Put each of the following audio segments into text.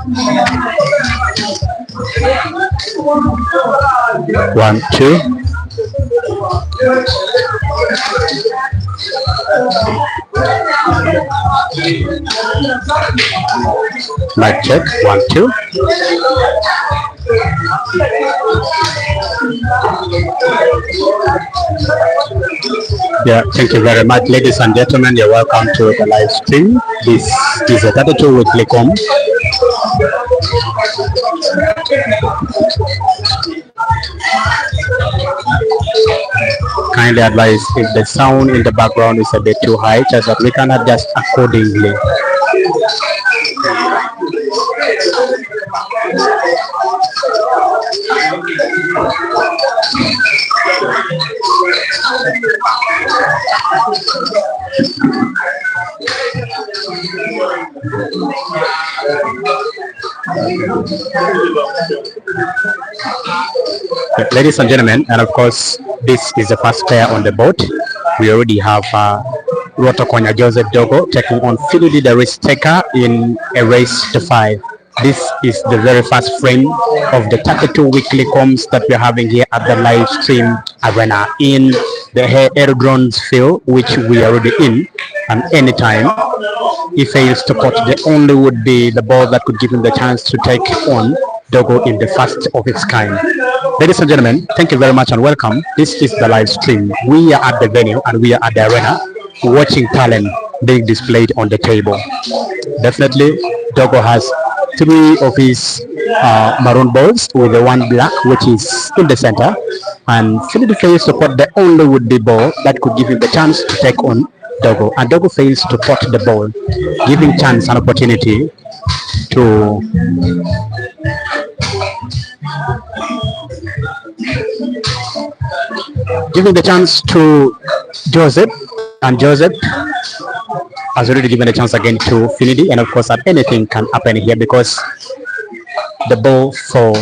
1, 2. Mic check. 1, 2. Yeah, thank you very much, ladies and gentlemen. You're welcome to the live stream. This is a 32 weekly com. Kindly advise if the sound in the background is a bit too high, just that we can adjust accordingly. Ladies and gentlemen, and of course, this is the first pair on the board. We already have Rwotokonya Joseph Dogo taking on Finidi the risk taker in a race to 5. This is the very first frame of the 32 weekly comms that we're having here at the live stream arena in the Aerodrones field, which we are already in. And anytime he fails to pot, the only would be the ball that could give him the chance to take on Dogo in the first of its kind. Ladies and gentlemen, thank you very much and welcome. This is the live stream. We are at the venue and we are at the arena watching talent being displayed on the table. Definitely, Dogo has 3 of his maroon balls with the 1 black, which is in the center. And Finidi fails to pot the only would-be ball that could give him the chance to take on Dogo. And Dogo fails to pot the ball, giving chance and opportunity to giving the chance to Joseph, and Joseph has already given a chance again to Finidi, and of course that anything can happen here because the ball for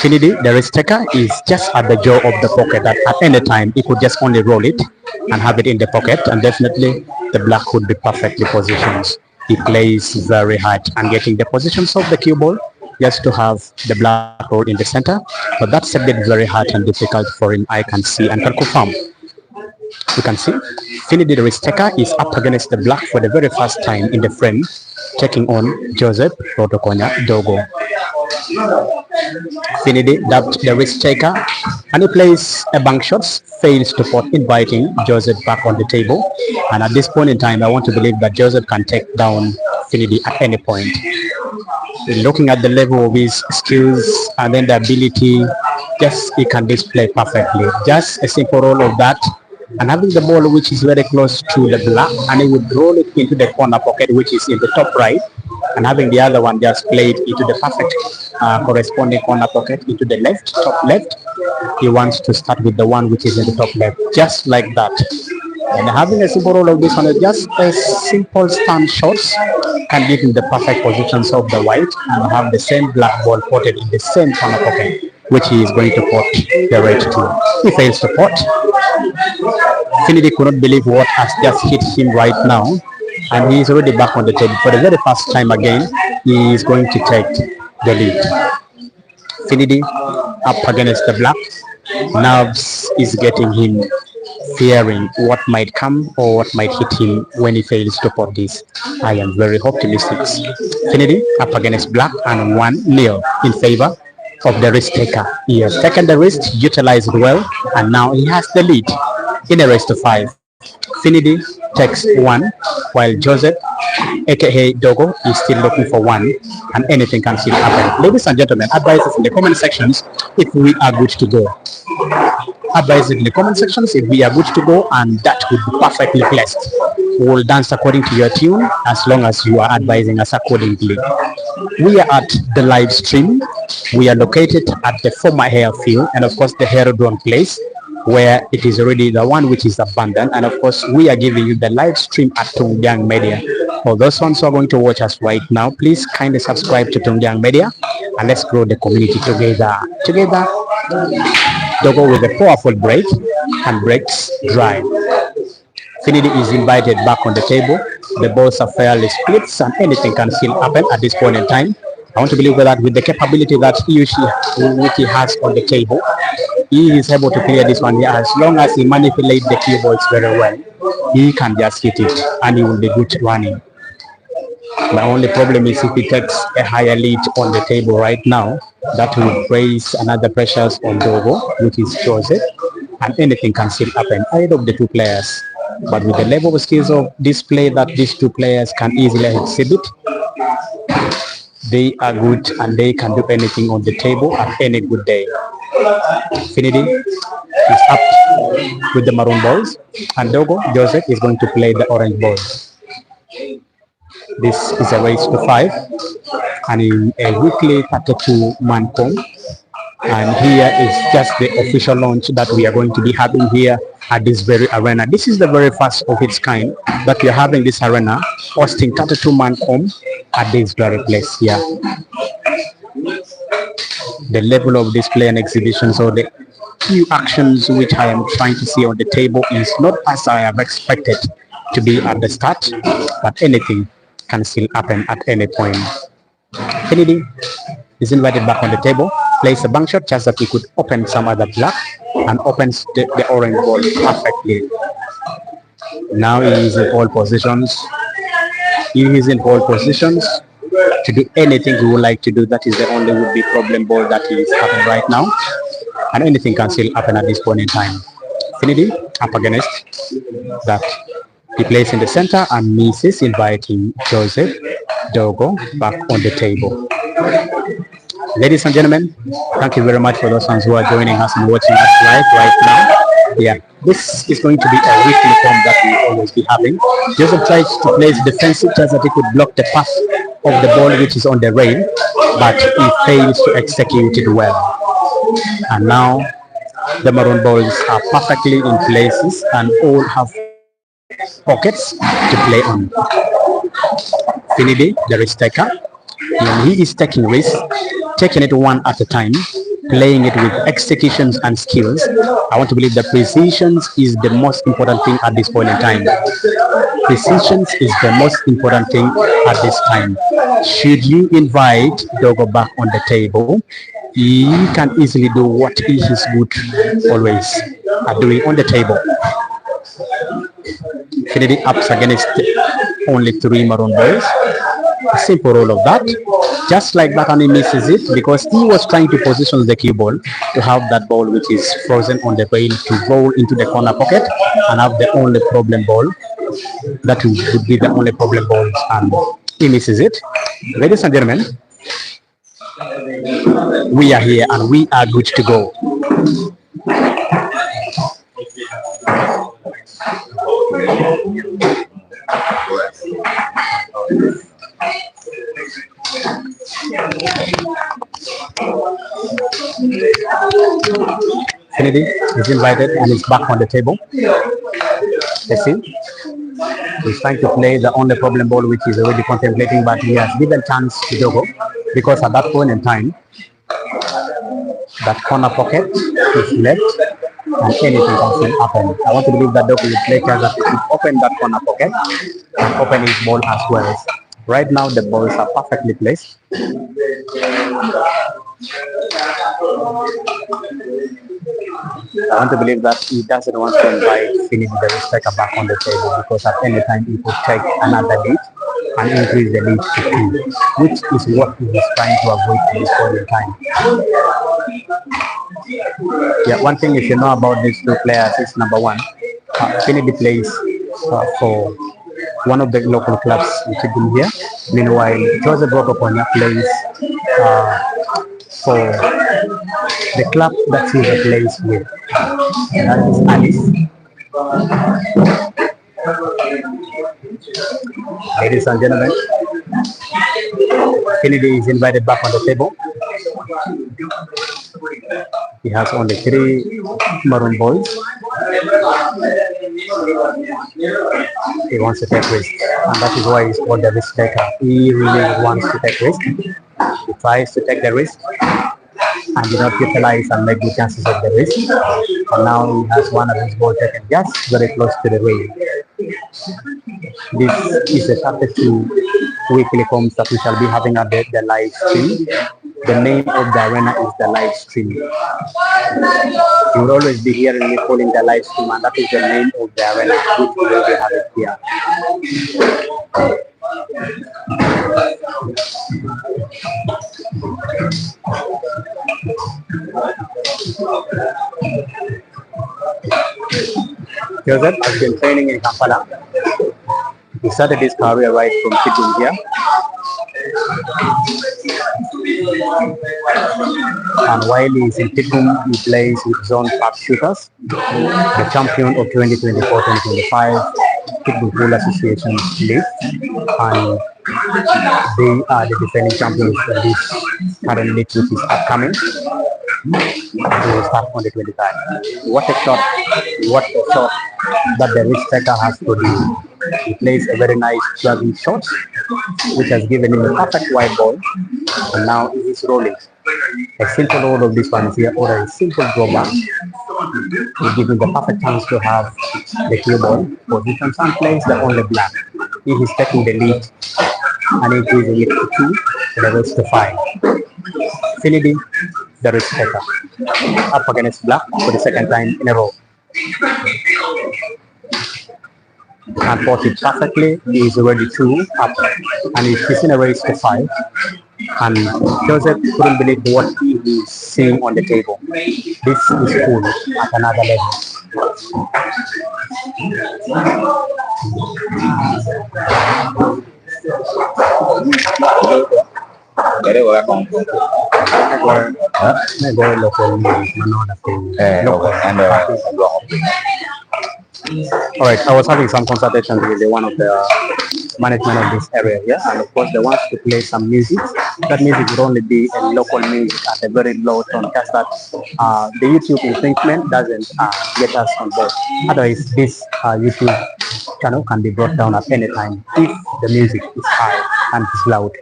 Finidi, the risk taker, is just at the jaw of the pocket, that at any time he could just only roll it and have it in the pocket, and definitely the black would be perfectly positioned. He plays very hard and getting the positions of the cue ball just to have the black roll in the center, but that's a bit very hard and difficult for him. I can see and can confirm. You can see Finidi the risk taker is up against the black for the very first time in the frame, taking on Joseph Rwotokonya Dogo. Finidi dubbed the risk taker and he plays a bank shots, fails to pot, inviting Joseph back on the table. And at this point in time, I want to believe that Joseph can take down Finidi at any point. Looking at the level of his skills and then the ability, just he can display perfectly. Just a simple roll of that, and having the ball which is very close to the black, and he would roll it into the corner pocket which is in the top right, and having the other one just played into the perfect corresponding corner pocket into the left, top left. He wants to start with the one which is in the top left, just like that. And having a simple roll of this one, just a simple stand shots can give him the perfect positions of the white and have the same black ball potted in the same corner pocket, which he is going to pot the red to. He fails to pot. Finidi could not believe what has just hit him right now, and he is already back on the table. For the very first time again, he is going to take the lead. Finidi up against the black. Nerves is getting him, fearing what might come or what might hit him when he fails to pot this. I am very optimistic. Finidi up against black and 1-0 in favor of the risk taker. He has taken the risk, utilized it well, and now he has the lead in a race to 5. Finidi takes 1, while Joseph, aka Dogo, is still looking for 1, and anything can still happen. Ladies and gentlemen, advise us in the comment sections if we are good to go. Advise in the comment sections if we are good to go, and that would be perfectly blessed. We will dance according to your tune as long as you are advising us accordingly. We are at the live stream. We are located at the former airfield and of course the aerodrome place, where it is already the one which is abandoned, and of course we are giving you the live stream at Tungyang Media. For those ones who are going to watch us right now, please kindly subscribe to Tungyang Media and let's grow the community together. Dogo with a powerful break and breaks dry. Finidi is invited back on the table. The balls are fairly split and anything can still happen at this point in time. I want to believe that with the capability that which he has on the table, he is able to clear this one. As long as he manipulates the keyboards very well, he can just hit it and he will be good running. My only problem is if he takes a higher lead on the table right now, that will raise another pressures on Dogo, which is Joseph, and anything can still happen, either of the two players. But with the level of skills of display that these two players can easily exhibit, they are good and they can do anything on the table at any good day. Finidi is up with the maroon balls, and Dogo, Joseph, is going to play the orange balls. This is a race to 5 and in a weekly 32-man comp. And here is just the official launch that we are going to be having here at this very arena. This is the very first of its kind that we are having this arena hosting 32-man comp at this very place here. The level of display and exhibitions or the few actions which I am trying to see on the table is not as I have expected to be at the start, but anything can still happen at any point. Finidi is invited back on the table, plays a bank shot just that he could open some other black and opens the orange ball perfectly. Now he is in all positions. He is in all positions to do anything he would like to do. That is the only would be problem ball that he is having right now. And anything can still happen at this point in time. Finidi up against that. He plays in the center and misses, inviting Joseph Dogo back on the table. Ladies and gentlemen, thank you very much for those ones who are joining us and watching us live right now. Yeah, this is going to be a weekly form that we always be having. Joseph tries to place defensive just that he could block the pass of the ball which is on the rail, but he fails to execute it well. And now the maroon balls are perfectly in places and all have pockets to play on. Finidi, the risk taker, and he is taking risks, taking it one at a time, playing it with executions and skills. I want to believe that precision is the most important thing at this point in time. Precision is the most important thing at this time. Should you invite Dogo back on the table, he can easily do what he is good always at doing on the table. Finidi ups against only 3 maroon balls. A simple roll of that. Just like that, and he misses it because he was trying to position the cue ball to have that ball which is frozen on the rail to roll into the corner pocket and have the only problem ball. That would be the only problem ball, and he misses it. Ladies and gentlemen, we are here and we are good to go. Finidi is invited and is back on the table. Let's see. He's trying to play the only problem ball which is already contemplating, but he has given chance to Dogo because at that point in time, that corner pocket is left and anything can still happen. I want to believe that Dogo will play cards that will open that corner pocket and open his ball as well. Right now the balls are perfectly placed. I want to believe that he doesn't want to invite Finidi the striker back on the table because at any time he could take another lead and increase the lead to 2, which is what he is trying to avoid at this point in time. Yeah, one thing if you know about these two players is number one, Finidi plays for one of the local clubs which have been here. Meanwhile, Rwotokonya plays for the club that he plays with. That is Alice. Ladies and gentlemen, Finidi is invited back on the table. He has only 3 maroon balls. He wants to take risk, and that is why he's called the risk taker. He really wants to take risk. He tries to take the risk and did not utilize and make the chances of the risk. And now he has one of his balls taken just very close to the rail. This is a 32 weekly comms that we shall be having at the live stream. The name of the arena is the live stream. You will always be hearing me calling the live stream, and that is the name of the arena which we will be having here. Joseph has been training in Kampala. He started his career right from Kidum here. And while he is in Kidum, he plays with Zone Park Shooters, the champion of 2024-2025 Kidum Pool Association League. And they are the defending champions of this current league, which is upcoming. They will start on the 25th. What a shot that the Rich Striker has to do. He plays a very nice driving shot, which has given him a perfect wide ball, and now he is rolling. A simple roll of this one here, or a simple drawback, will give him the perfect chance to have the cue ball position. Some plays the only black. He is taking the lead and increasing it to 2, the rest to 5. Finidi, the Rich Striker, up against black for the second time in a row. And put it perfectly. He is already 2 up, and he's in a race to 5. And Joseph couldn't believe what he is seeing on the table. This is cool at another level. All right, I was having some consultations with one of the management of this area here, and of course they want to play some music. That music would only be a local music at a very low tone, because that the YouTube infringement doesn't get us on board. Otherwise, this YouTube channel can be brought down at any time if the music is high and is loud.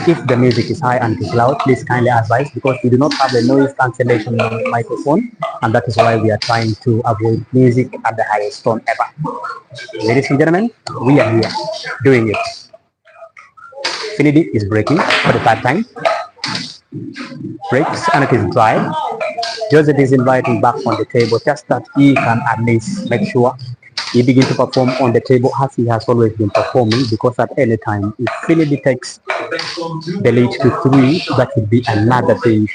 If the music is high and is loud, please kindly advise, because we do not have a noise cancellation microphone, and that is why we are trying to avoid music at the highest tone ever. Ladies and gentlemen, we are here doing it. Finidi is breaking for the 3rd time. Breaks and it is dry. Joseph is inviting back on the table, just that he can at least make sure he begins to perform on the table as he has always been performing, because at any time, if Finidi takes the lead to 3, that would be another thing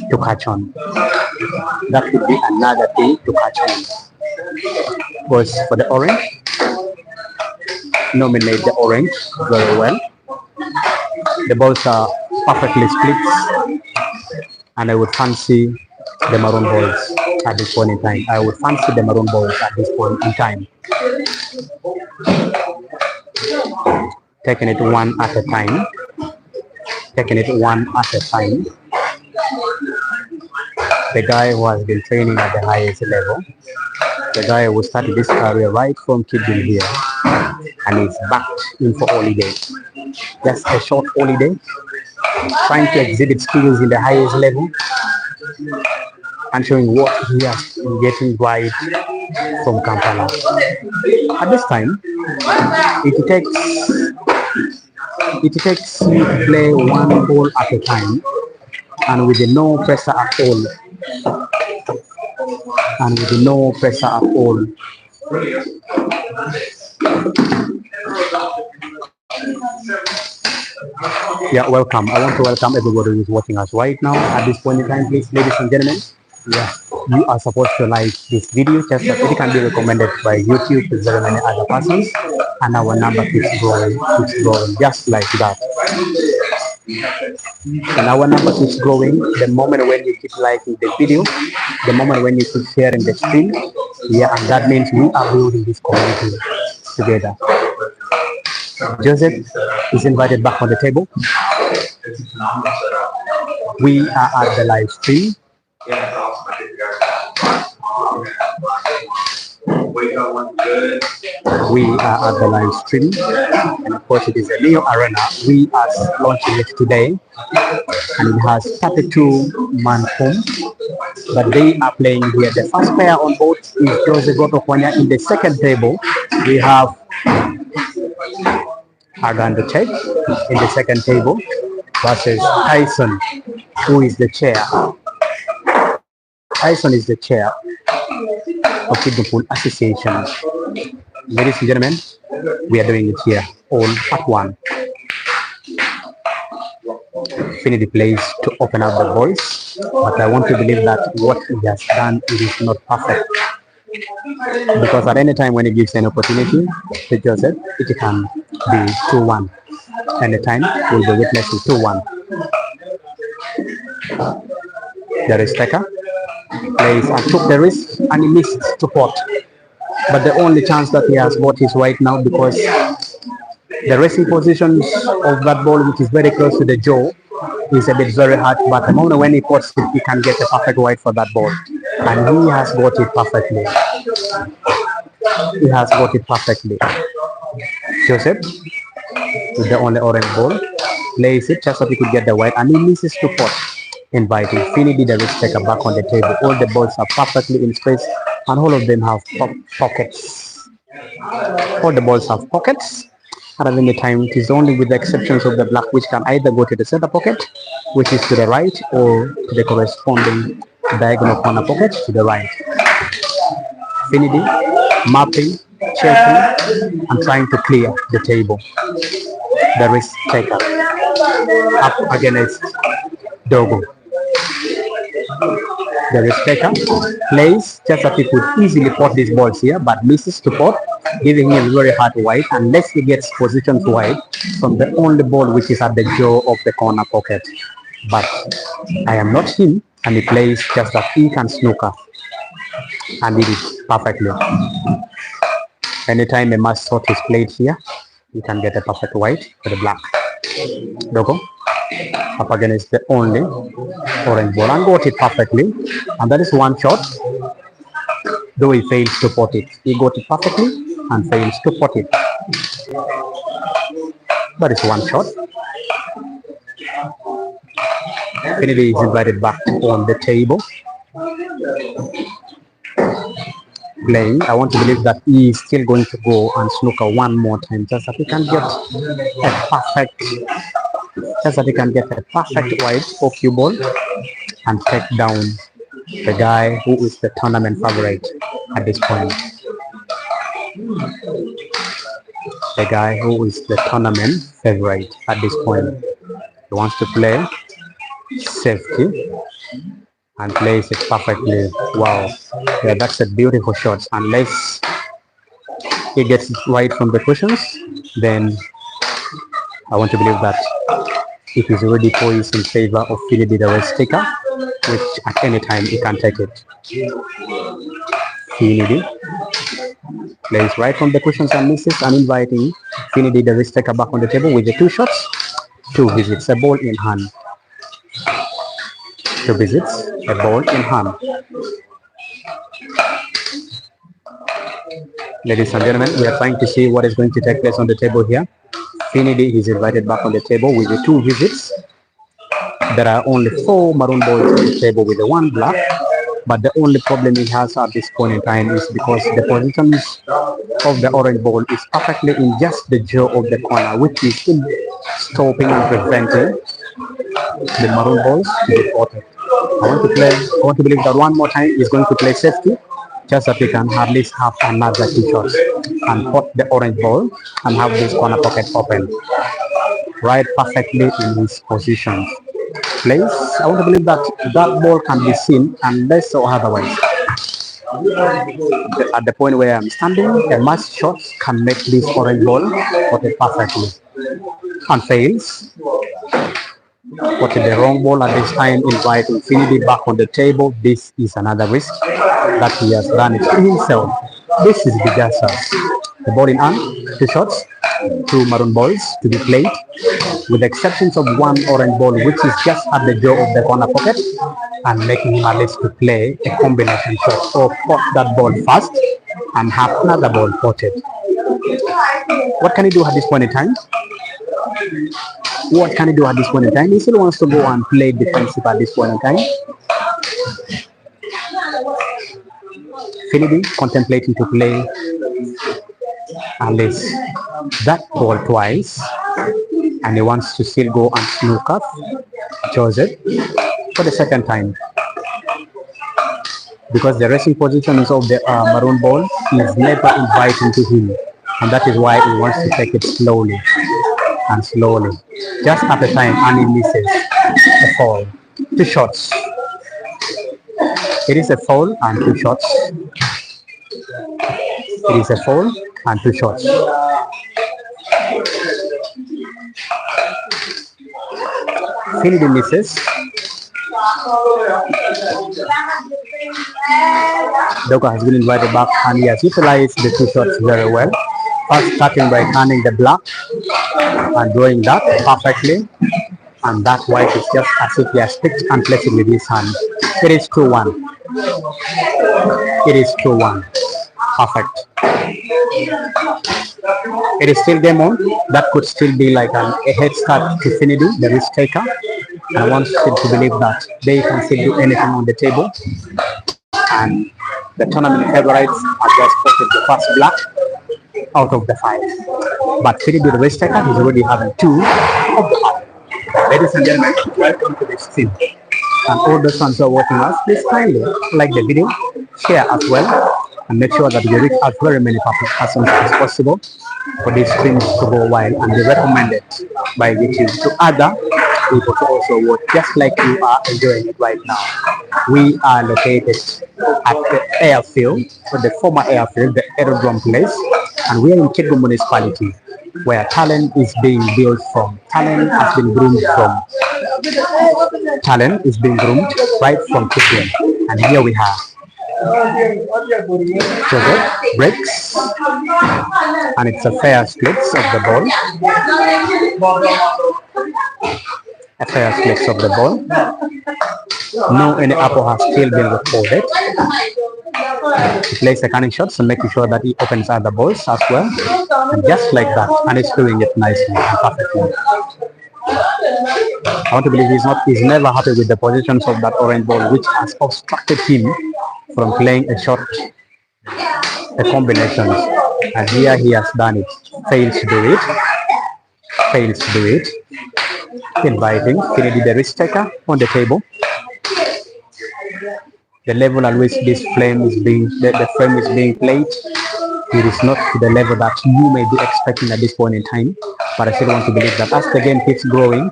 to catch on. That would be another thing to catch on. Because for the orange, nominate the orange very well. The balls are perfectly split, and I would fancy the maroon balls at this point in time. I would fancy the maroon balls at this point in time. Taking it one at a time. Taking it one at a time. The guy who has been training at the highest level. The guy who started this career right from Kidum here, and is back in for holiday. Just a short holiday, trying to exhibit skills in the highest level and showing what he has been getting right from Kampala. At this time, it takes you to play one ball at a time, and with no pressure at all. And with no pressure at all. Yeah, welcome. I want to welcome everybody who is watching us right now at this point in time, please, ladies and gentlemen. Yeah, you are supposed to like this video, just that it can be recommended by YouTube to very many other persons, and our number keeps growing just like that. And our number keeps growing the moment when you keep liking the video, the moment when you keep sharing the stream. Yeah, and that means we are building this community together. Joseph is invited back on the table. We are at the live stream. We are at the live stream, and of course it is a new arena. We are launching it today, and it has 32-man home, but they are playing here. The first player on board is Rwotokonya. In the second table, we have are going to take in the second table versus Tyson, who is the chair. Tyson is the chair of Kidney Pool Association. Ladies and gentlemen, we are doing it here all at one. Finidi plays to open up the balls, but I want to believe that what he has done is not perfect. Because at any time when he gives an opportunity to Joseph, it can be 2-1. Anytime we'll be witnessing 2-1. The risk taker plays and took the risk and he missed to pot. But the only chance that he has got is right now, because the racing positions of that ball, which is very close to the jaw, is a bit very hard. But the moment when he pots it, he can get a perfect white for that ball. And he has got it perfectly. He has got it perfectly. Joseph, with the only orange ball, plays it just so he could get the white, and he misses to pot, inviting Finidi the risk taker back on the table. All the balls are perfectly in space, and all of them have pockets. All the balls have pockets. At any time, it is only with the exceptions of the black, which can either go to the center pocket, which is to the right, or to the corresponding diagonal corner pocket to the right. Finidi mapping, checking, and trying to clear the table. The risk taker up against Dogo. The risk taker plays just that he could easily pot these balls here, but misses to pot, giving him very hard white unless he gets positions wide from the only ball which is at the jaw of the corner pocket. But I am not him, and he plays just that he can snooker, and did it perfectly. Anytime a mass shot is played here, you can get a perfect white for the black. Dogo up against the only orange ball and got it perfectly, and that is one shot, though he fails to pot it. He got it perfectly and fails to pot it. That is one shot. Finidi is invited back on the table. Playing, I want to believe that he is still going to go and snooker one more time, just that he can get a perfect white for cue ball and take down the guy who is the tournament favorite at this point. The guy who is the tournament favorite at this point. He wants to play safety and plays it perfectly. Wow, yeah, that's a beautiful shot. Unless he gets it right from the cushions, then I want to believe that it is already poised in favor of Finidi the risk taker, which at any time he can take it. Finidi plays right from the cushions and misses, and inviting Finidi the risk taker back on the table with the two shots, two visits, a ball in hand. Two visits, a ball in hand. Ladies and gentlemen, we are trying to see what is going to take place on the table here. Finidi is invited back on the table with the two visits. There are only 4 maroon balls on the table with the 1 black, but the only problem he has at this point in time is because the positions of the orange ball is perfectly in just the jaw of the corner, which is stopping and preventing the maroon balls to be potted. I want to believe that one more time he's going to play safety, just that we can at least have another 2 shots and pot the orange ball and have this corner pocket open right perfectly in his position. Plays, I want to believe that that ball can be seen unless or otherwise. At the point where I'm standing, a mass shot can make this orange ball potted perfectly and fails. Potted the wrong ball at this time, inviting Finidi back on the table. This is another risk that he has done it to himself. This is disastrous. The ball in hand, 2 shots, 2 maroon balls to be played, with the exceptions of 1 orange ball, which is just at the jaw of the corner pocket, and making him at least to play a combination shot or pot that ball fast and have another ball potted. What can he do at this point in time? What can he do at this point in time? He still wants to go and play defensive at this point in time. Finidi contemplating to play at least that ball twice, and he wants to still go and snook up Joseph for the second time, because the resting positions of the maroon ball is never inviting to him, and that is why he wants to take it slowly and slowly. Just at the time, and he misses a foul. 2 shots. It is a foul and 2 shots. It is a foul and 2 shots. Finidi misses. Doko has been invited back and he has utilized the 2 shots very well. First starting by turning the black and drawing that perfectly. And that white is just as if he has picked and placed it with his hand. It is 2-1. It is 2-1. Perfect. It is still game on. That could still be like a head start to Finidi, the risk taker. I want still to believe that they can still do anything on the table. And the tournament favorites have just put the first black out of the 5. But Finidi, the risk taker, is already having 2 of the 5. Ladies and gentlemen, welcome to the stream. And all those fans who are watching us, please kindly like the video, share as well, and make sure that we reach as very many persons as possible for these streams to go wild and be recommended by YouTube to other people to also watch, just like you are enjoying it right now. We are located at the airfield, or the former airfield, the aerodrome place, and we are in Nyeko municipality, where talent is being built from. Talent has been groomed from. Talent is being groomed right from children. And here we have Joseph breaks, and it's a fair split of the ball. A fair split of the ball. No any apple has still been recorded. He plays the cunning shots and making sure that he opens other balls as well. And just like that, and he's doing it nicely and perfectly. I want to believe he's never happy with the positions of that orange ball, which has obstructed him from playing a shot, a combinations. And here he has done it. Fails to do it. Fails to do it. Inviting Finidi, the risk taker, on the table. The level at which this frame is being played, it is not to the level that you may be expecting at this point in time. But I still want to believe that as the game keeps growing,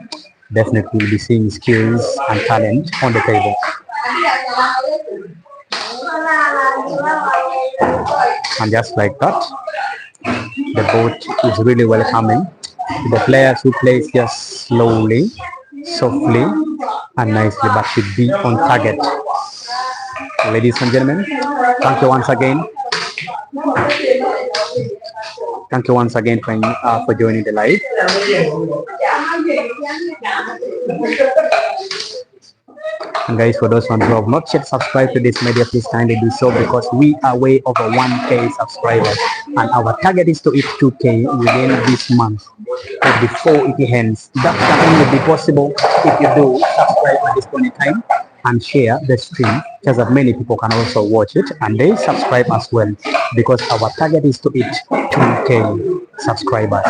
definitely we'll be seeing skills and talent on the table. And just like that, the boat is really welcoming the players who play just slowly, softly, and nicely, but should be on target. Ladies and gentlemen, thank you once again. Thank you once again for joining the live. And guys, for those ones who have not yet subscribed to this media, please kindly do so, because we are way over 1K subscribers, and our target is to hit 2K within this month or before it ends. That can only be possible if you do subscribe at this point in time and share the stream, just that many people can also watch it and they subscribe as well, because our target is to hit 2K subscribers.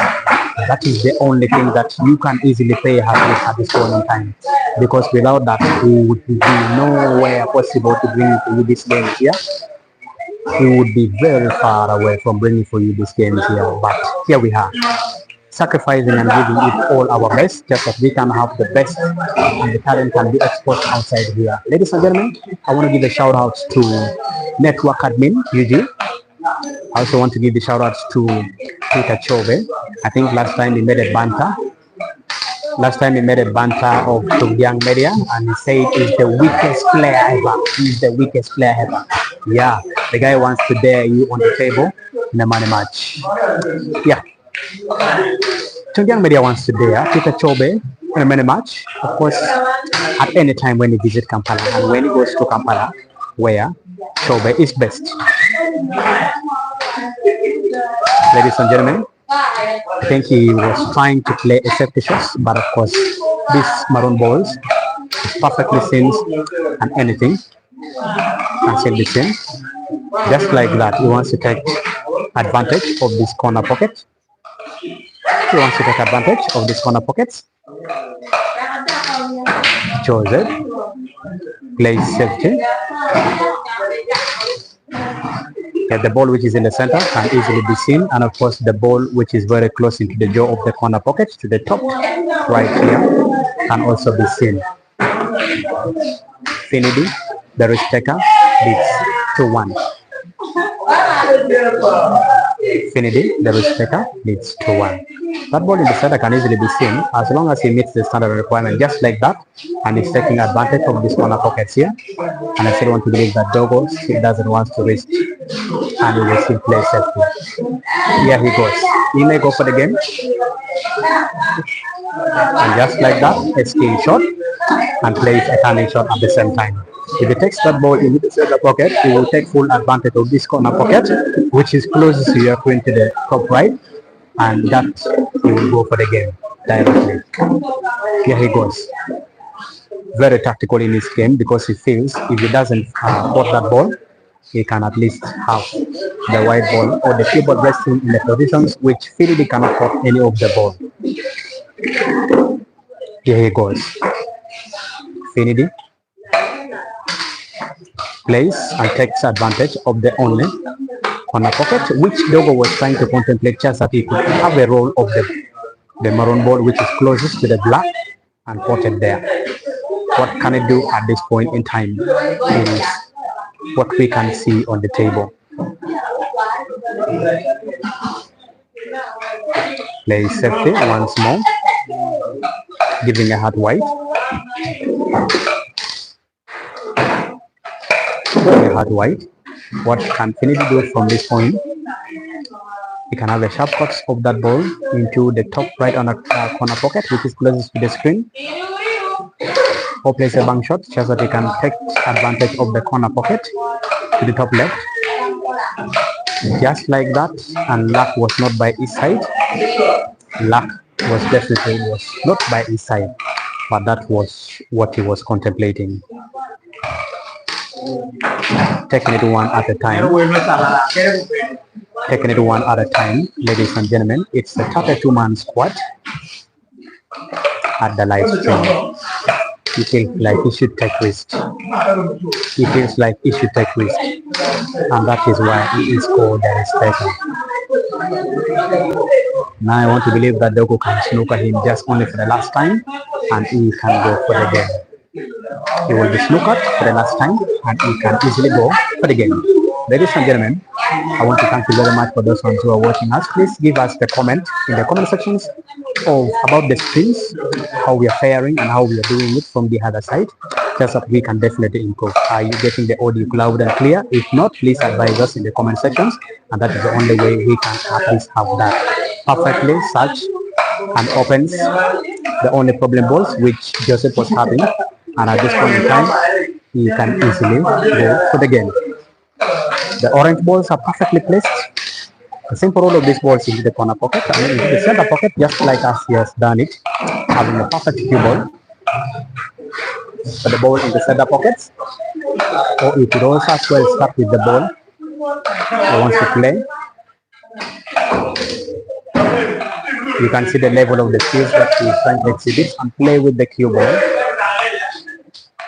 That is the only thing that you can easily pay at this point in time, because without that we would be nowhere possible to bring for you these games here. We would be very far away from bringing for you these games here, but here we are, sacrificing and giving it all our best, just that we can have the best and the talent can be exposed outside here. Ladies and gentlemen, I want to give a shout out to network admin UG. I also want to give the shout outs to Peter Chove. I think last time he made a banter. Last time he made a banter of Young Media, and he said he's the weakest player ever. He's the weakest player ever. Yeah, the guy wants to dare you on the table in a money match. Yeah. Young Media wants to dare Peter Chove in a money match, of course, at any time when he visits Kampala, and when he goes to Kampala, where Chove is best. Ladies and gentlemen, I think he was trying to play a safety shot, but of course, these maroon balls is perfectly seen, and anything can still be seen. Just like that, he wants to take advantage of this corner pocket. He wants to take advantage of these corner pockets. Joseph plays safety. The ball which is in the center can easily be seen, and of course the ball which is very close into the jaw of the corner pocket to the top right here can also be seen. Finidi, the risk taker, beats 2-1. Finidi, the risk taker, leads 2-1. That ball in the center can easily be seen as long as he meets the standard requirement, just like that, and he's taking advantage of these corner pockets here. And I still want to believe that Dogo still doesn't want to risk, and he will still play safety. Here he goes. He may go for the game. And just like that, a skill shot and plays a turning shot at the same time. If he takes that ball in the center pocket, he will take full advantage of this corner pocket, which is closest to your queen to the top right, and that he will go for the game directly. Here he goes. Very tactical in his game because he feels if he doesn't put that ball, he can at least have the white ball or the keyboard resting in the positions which Finidi cannot put any of the ball. Here he goes. Finidi plays and takes advantage of the only corner pocket which Dogo was trying to contemplate, just that he could have a roll of the maroon ball which is closest to the black and put it there. What can it do at this point in time is what we can see on the table. Play safety once more, giving a hard white. A hard white. What can Finidi do from this point? He can have a sharp cut of that ball into the top right on a corner pocket, which is closest to the screen, or place a bank shot, just that he can take advantage of the corner pocket to the top left, just like that. And luck was not by his side. Luck was definitely not by his side, but that was what he was contemplating. Taking it one at a time. Taking it one at a time, ladies and gentlemen. It's the 32-man squad at the live stream. He feels like he should take risk. He feels like he should take risk, and that is why he is called the risk taker. Now I want to believe that Dogo can snooker him just only for the last time, and he can go for the game. He will be snookered for the last time, and he can easily go for the game. Ladies and gentlemen, I want to thank you very much for those ones who are watching us. Please give us the comment in the comment sections about the streams, how we are faring and how we are doing it from the other side, just that we can definitely improve. Are you getting the audio loud and clear? If not, please advise us in the comment sections, and that is the only way we can at least have that perfectly search and opens the only problem balls which Joseph was having, and at this point in time he can easily go for the game. The orange balls are perfectly placed. The simple roll of these balls into the corner pocket and into the center pocket, just like as he has done it, having a perfect cue ball. So the ball in the center pockets, or it could also as well start with the ball he wants to play. You can see the level of the skills that he is trying to exhibit and play with the cue ball.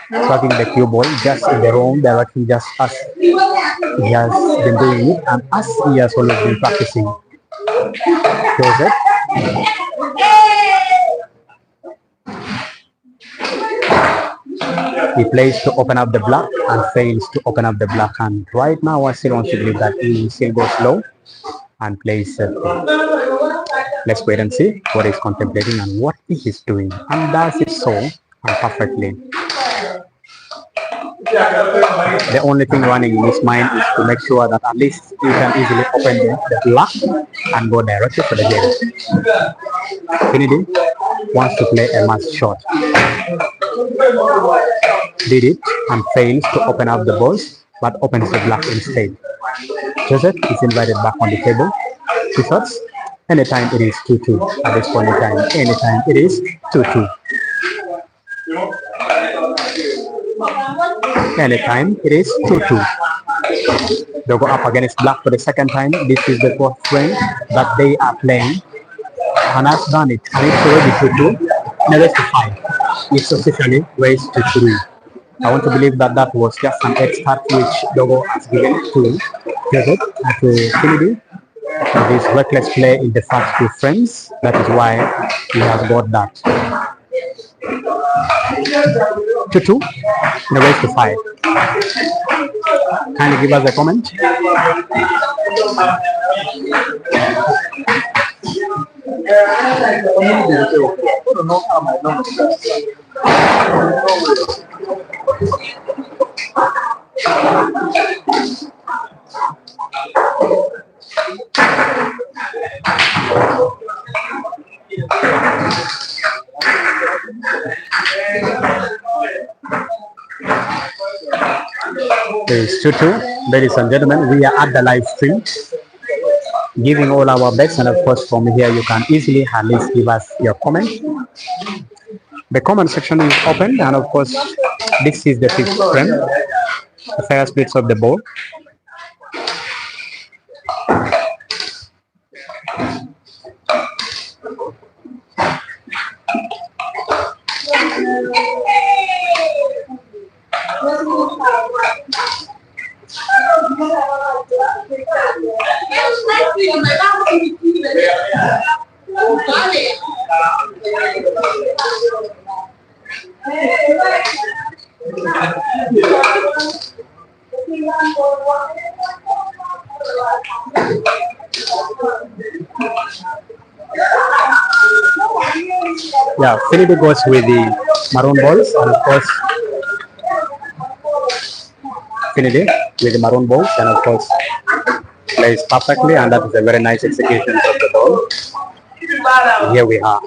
Tracking the cue ball just in the wrong direction, just as he has been doing it and as he has always been practicing. Joseph. He plays to open up the black and fails to open up the black hand. Right now I still want to believe that he still goes slow and plays safety. Let's wait and see what he's contemplating and what he is doing, and does it so and perfectly. The only thing running in his mind is to make sure that at least he can easily open the black and go directly for the game. Finidi wants to play a mass shot. Did it and fails to open up the balls, but opens the black instead. Joseph is invited back on the table. 2 shots. Anytime it is 2-2 at this point in time. Anytime it is 2-2. Anytime it is 2-2. They'll go up against black for the second time. This is the fourth frame that they are playing. and has done it, and it's already 2-2. Now raised to 5. It's officially raised to 3. I want to believe that that was just an extra which Dogo has given to Joseph and to Finidi. This reckless play in the first 2 frames. That is why he has got that. 2-2. Now raised to 5. Can you give us a comment? It's 2-2. Ladies and gentlemen, we are at the live stream, giving all our bets, and of course from here you can easily at least give us your comment. The comment section is open, and of course this is the 5th frame, the fair splits of the ball. Yeah, Finidi goes with the maroon balls, and of course Finidi with the maroon balls, and of course plays perfectly, and that is a very nice execution of the ball. Here we are.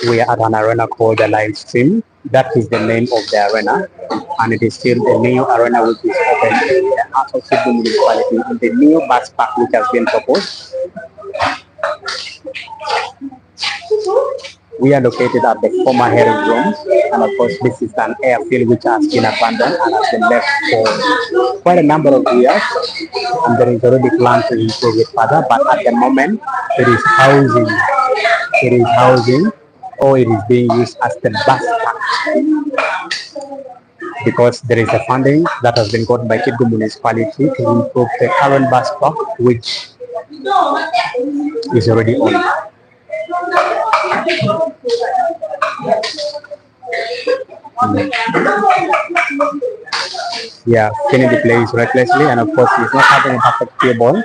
We are at an arena called the Livestream. That is the name of the arena, and it is still the new arena which is open in the heart of Sydney municipality in the new bus park which has been proposed. We are located at the former heritage room, and of course this is an airfield which has been abandoned and has been left for quite a number of years, and there is already plan to improve it further, but at the moment it is housing, or it is being used as the bus park, because there is a funding that has been got by Kidgu municipality to improve the current bus park which is already on. Yeah, Finidi plays recklessly, and of course he's not having a perfect clear ball.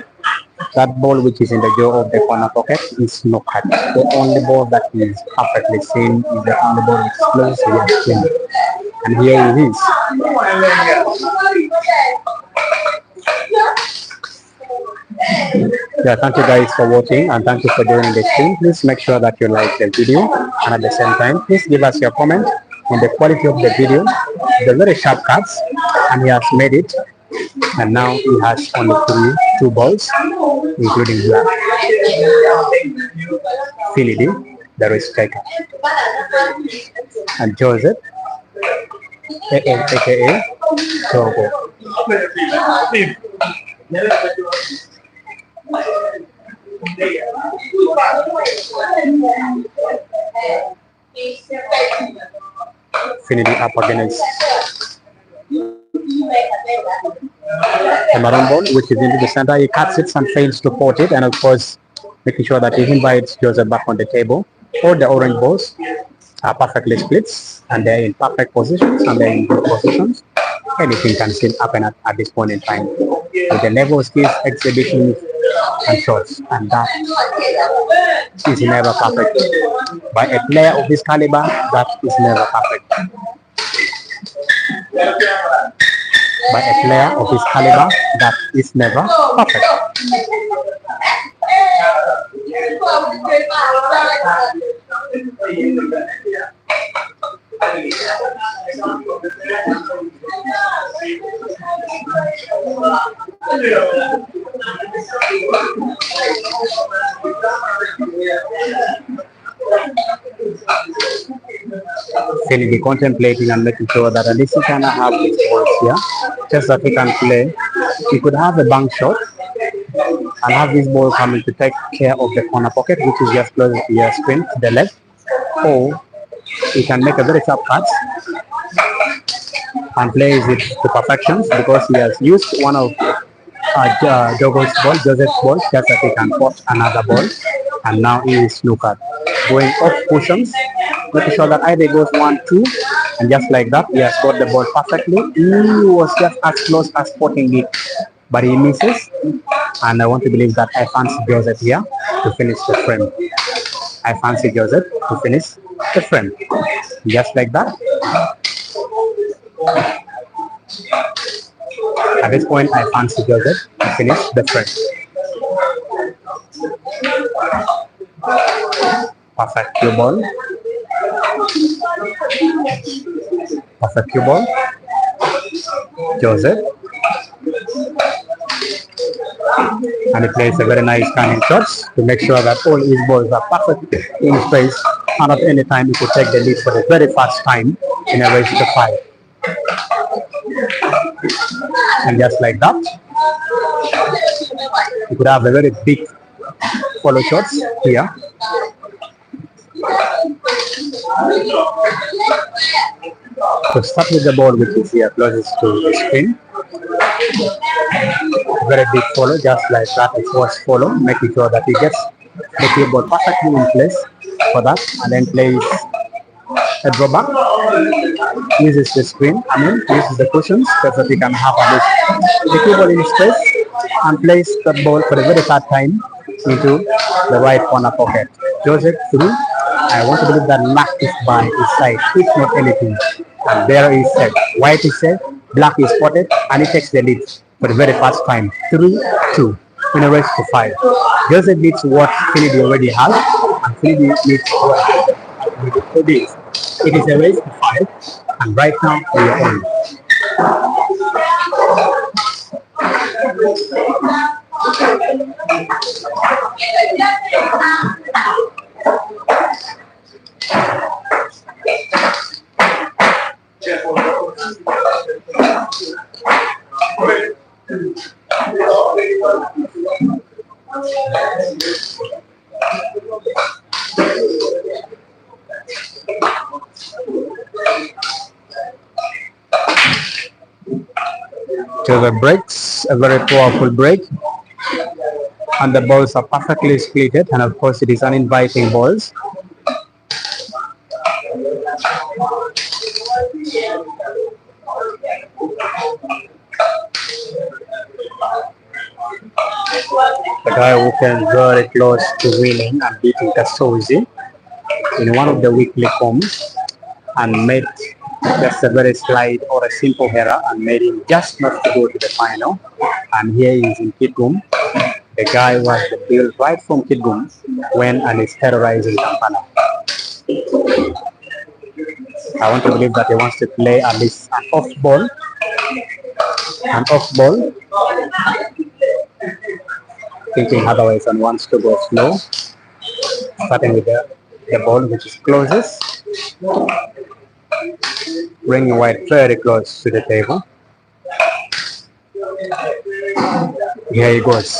That ball which is in the jaw of the corner pocket is not cut. The only ball that is perfectly seen is the only ball which is close to the screen. And here it is. Yeah, thank you guys for watching, and thank you for joining the stream. Please make sure that you like the video, and at the same time please give us your comment on the quality of the video, the very sharp cuts, and he has made it, and now he has only 2 balls including black. Finidi, the risk taker, and Joseph aka Togo. Finidi up against the maroon ball, which is into the center. He cuts it and fails to port it, and of course making sure that he invites Joseph back on the table. All the orange balls are perfectly split, and they're in perfect positions, and they're in good positions. Anything can still happen at this point in time with the level of skills, exhibitions, and shots, and that is never perfect. By a player of this caliber, that is never perfect. By a player of his caliber, that is never perfect. Finidi contemplating and making sure that at least he can have these balls here, just that he can play. He could have a bank shot and have this ball coming to take care of the corner pocket, which is just closer to your screen, to the left. Or he can make a very sharp cut and plays it to perfections because he has used one of Joseph's ball, just that he can put another ball. And now he is snookered. Going off cushions, making sure that either goes 1-2, and just like that, he has got the ball perfectly. He was just as close as spotting it, but he misses. And I want to believe that I fancy Joseph here to finish the frame. I fancy Joseph to finish the frame. Just like that. At this point, I fancy Joseph to finish the frame. Perfect cue ball. Perfect cue ball. Joseph. And he plays a very nice turning shots to make sure that all his balls are perfect in space, and at any time he could take the lead for the very first time in a race to 5. And just like that, you could have a very big follow shots here. So start with the ball which is here closest to the screen. Very big follow, just like that, a force follow, making sure that he gets the keyboard perfectly in place for that, and then plays a drawback, uses the screen, uses the cushions so that he can have the keyboard in space and plays the ball for the very third time into the right corner pocket. Joseph through. I want to believe that black is by his side, if not anything. And there is set. White is set, black is spotted, and he takes the lead for the very first time. 3-2 in a race to 5. Joseph needs what Finidi already has, and Finidi needs what it is. It is a race to 5, and right now we are on. To the breaks, a very powerful break, and the balls are perfectly splitted, and of course it is uninviting balls. The guy who came very close to winning and beating Kasozi in one of the weekly comps and made just a very slight or a simple error and made him just not to go to the final. And here he is in Kidgum. The guy was the build right from Kidgum when and is terrorizing Kampala. I want to believe that he wants to play at least an off ball. An off ball. Thinking otherwise and wants to go slow. Starting with the ball which is closest. Bringing white very close to the table. Here he goes.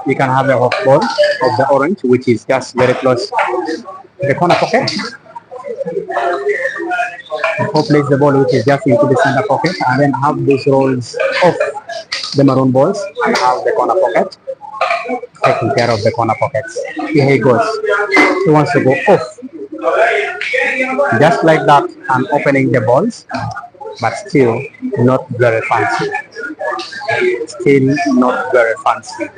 You can have a off ball of the orange, which is just very close to the corner pocket. Or place the ball which is just into the center pocket, and then have those rolls off the maroon balls and have the corner pocket, taking care of the corner pockets. Here he goes. He wants to go off. Just like that, I'm opening the balls, but still not very fancy. Still not very fancy.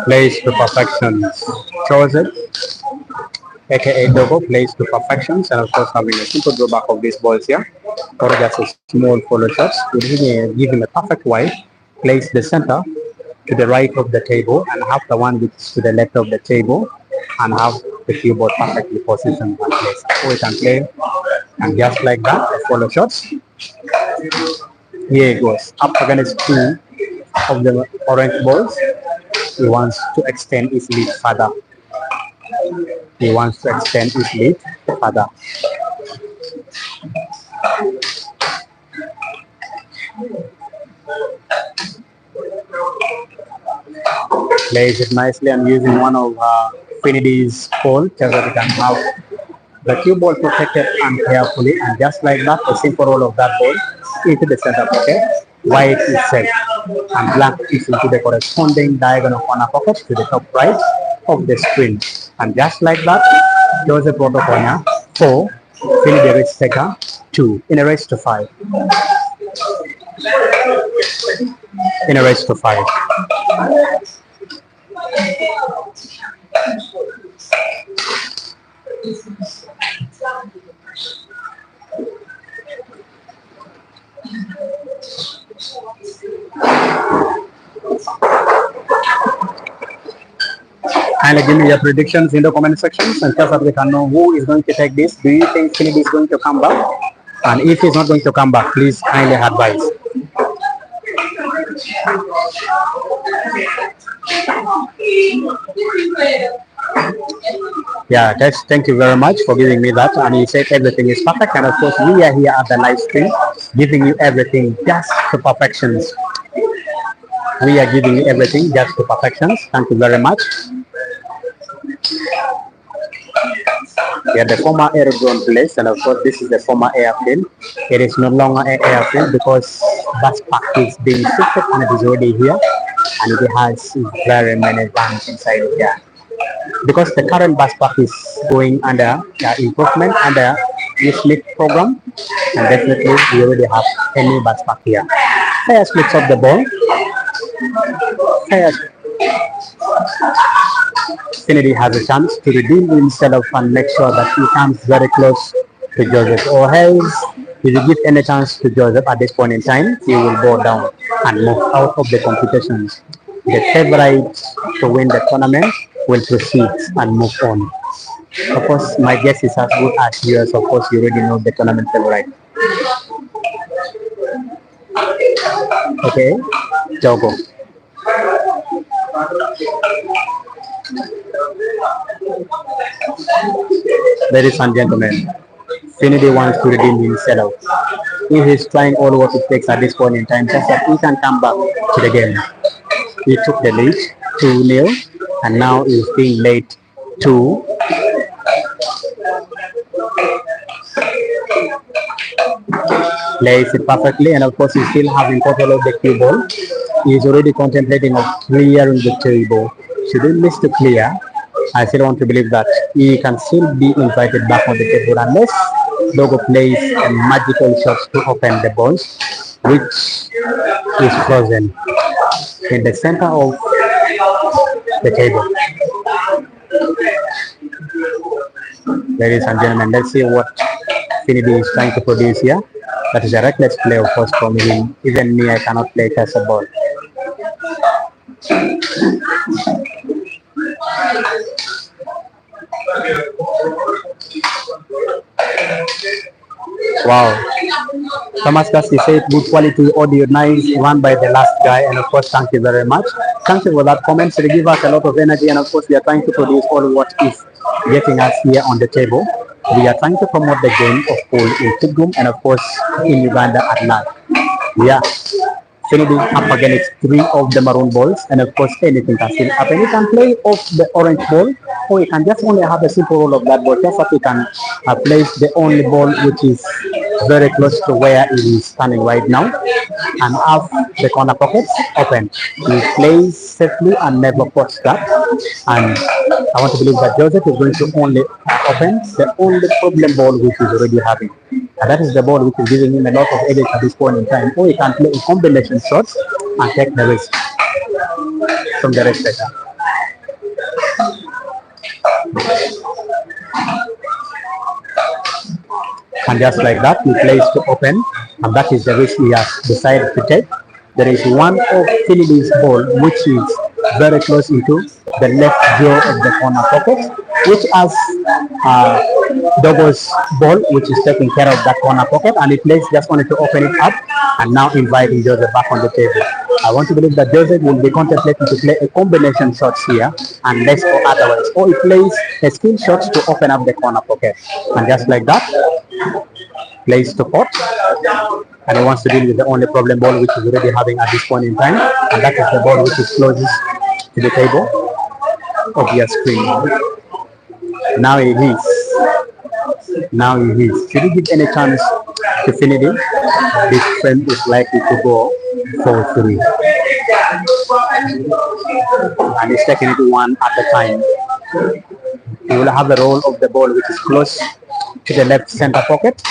Plays to perfections. Chosen, aka Dogo, plays to perfections, and of course having a simple drawback of these balls here, or just a small follow shots. We give him a perfect wide, plays the center to the right of the table, and have the one which is to the left of the table, and have the cue ball perfectly positioned and placed. So we can play, and just like that, the follow shots. Here it goes, up against two of the orange balls. He wants to extend his lead further. He wants to extend his lead further. Plays it nicely and using one of Finidi's pole so that we can have the cue ball protected and carefully, and just like that, a simple roll of that ball into the center pocket. White is set and black is into the corresponding diagonal corner pocket to the top right of the screen. And just like that, Joseph Rwotokonya 4, Finidi risk taker 2 in a race to 5. In a race to 5. Kindly give me your predictions in the comment sections and just so we can know who is going to take this. Do you think Finidi is going to come back? And if he's not going to come back, please kindly advise. Yeah, guys, thank you very much for giving me that. And you said everything is perfect. And of course, we are here at the live stream giving you everything just to perfections. We are giving you everything just to perfections. Thank you very much. Yeah, the former aerodrome place, and of course this is the former airfield. It is no longer an airfield because bus park is being shifted and it is already here, and it has very many vans inside here. Because the current bus park is going under improvement under this lift program, and definitely we already have any bus park here. Fair splits of the ball. Finidi has a chance to redeem himself and make sure that he comes very close to Joseph. Or else, if you give any chance to Joseph at this point in time, he will go down and move out of the competition. The favorite to win the tournament will proceed and move on. Of course, my guess is as good as yours. Of course, you already know the tournament favorite. Okay, Jogo. Ladies and gentlemen, Finidi wants to redeem himself. He is trying all what it takes at this point in time just that he can come back to the game. He took the lead 2-0 and now is being late 2. Plays it perfectly, and of course he's still having control of the cue ball. He is already contemplating of clearing the table. Should he miss to clear, I still want to believe that he can still be invited back on the table unless Dogo plays a magical shot to open the balls, which is frozen in the center of the table. Ladies and gentlemen, let's see what Finidi is trying to produce here. That is a reckless play, of course, from him. Even me, I cannot play as a ball. Wow. Thomas Gassi said good quality audio, nice, run by the last guy, and of course thank you very much. Thank you for that comment. It gives us a lot of energy, and of course we are trying to produce all what is getting us here on the table. We are trying to promote the game of pool in Tigum and of course in Uganda at large. Yeah. Finidi up against 3 of the maroon balls, and of course anything can still happen. You can play off the orange ball, or you can just only have a simple roll of that ball, just that you can place the only ball which is very close to where it is standing right now, and have the corner pockets open. He plays safely and never puts that, and I want to believe that Joseph is going to only open the only problem ball which is already having. And that is the ball which is giving him a lot of headache at this point in time. Or he can play in combination shots and take the risk from the risk taker. And just like that, he plays to open, and that is the risk he has decided to take. There is one of Finidi's ball which is very close into the left drawer of the corner pocket, which has Dogo's ball, which is taking care of that corner pocket, and he plays just wanted to open it up and now inviting Joseph back on the table. I want to believe that Joseph will be contemplating to play a combination shots here and less or otherwise, or he plays a skill shots to open up the corner pocket, and just like that, plays to pot, and he wants to deal with the only problem ball which he's already having at this point in time, and that is the ball which is closest to the table of your screen. Now he is. Should he give any chance to Finidi? This frame is likely to go 4-3. And he's taking it one at a time. He will have the roll of the ball which is close to the left center pocket.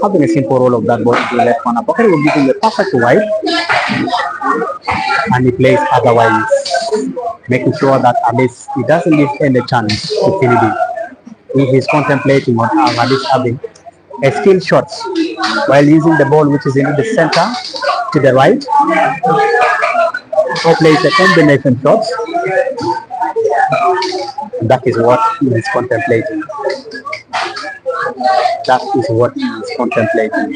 Having a simple roll of that ball to the left corner pocket will give him the perfect wide. And he plays otherwise, making sure that at least he doesn't give any chance to Finidi. He is contemplating on at least having a skill shots while using the ball which is in the center to the right, or plays a combination shots. That is what he is contemplating. That is what he is contemplating.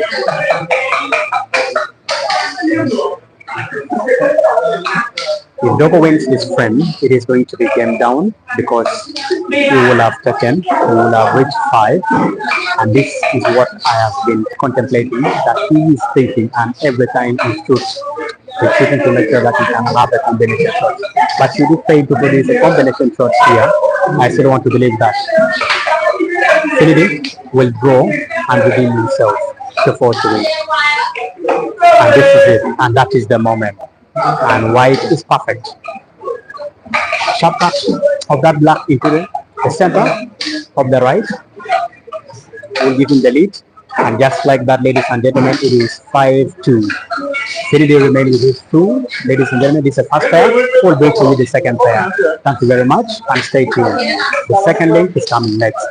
If Dogo wins this frame, it is going to be game down because he will have taken, he will have reached 5, and this is what I have been contemplating, that he is thinking, and every time he shoots, he's shooting to make sure that he can have a combination shot. But should he fail to produce a combination shot here, I still want to believe that Finidi will draw and redeem himself to 4-3. And this is it, and that is the moment. And white is perfect. Sharp cut of that black into the center of the right will give him the lead. And just like that, ladies and gentlemen, it is 5-2. Finidi remains with his 2. Ladies and gentlemen, this is the first pair. We'll break to the second pair. Thank you very much and stay tuned. The second link is coming next.